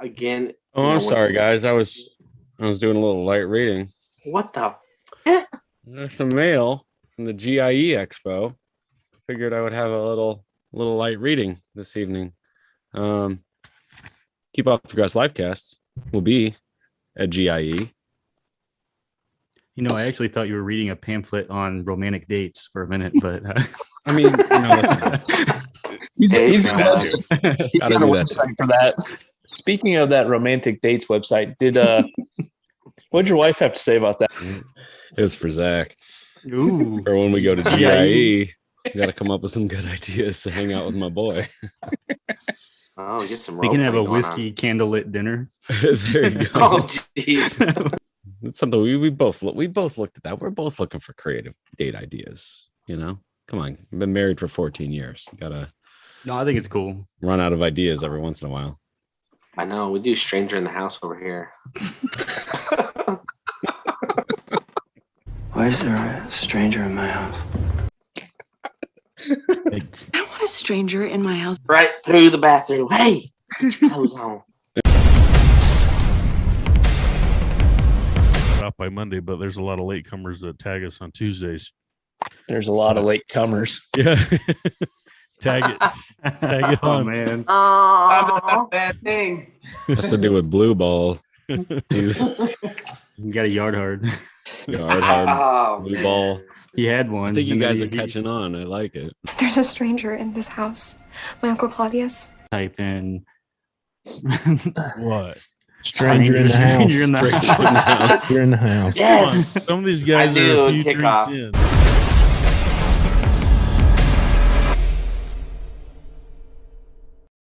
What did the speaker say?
again. Oh, I'm sorry, guys. I was doing a little light reading. What the? There's some mail from the GIE Expo. Figured I would have a little light reading this evening. Keep Off the Grass Livecast will be at GIE. You know, I actually thought you were reading a pamphlet on romantic dates for a minute, but I mean, listen. He's got a Gotta website for that. Speaking of that romantic dates website, what'd your wife have to say about that? It was for Zach. ooh, Or when we go to GIE, I got to come up with some good ideas to hang out with my boy. Oh, get some. we can have a role-playing whiskey candlelit dinner. There you going on. go. Oh, jeez. It's something we both looked at that. We're both looking for creative date ideas. You know, come on. I've been married for 14 years. You gotta No, I think it's cool. run out of ideas every once in a while. I know. We do stranger in the house over here. Why is there a stranger in my house? I don't want a stranger in my house. Right through the bathroom. Hey, get your clothes on. Off by Monday, but there's a lot of latecomers that tag us on Tuesdays. There's a lot of late comers. Yeah. tag it Oh on. man, Oh, Not a bad thing. Has to do with blue ball. He's you got a yard hard. hard blue ball. He had one. I think you and then guys he- are catching on. I like it. There's a stranger in this house. My Uncle Claudius. Type in What? Stranger in the house. Stranger in the Stranger in the house. house. Stranger in the house. Come on, yes. some of these guys I are a do, few kickoff. drinks in.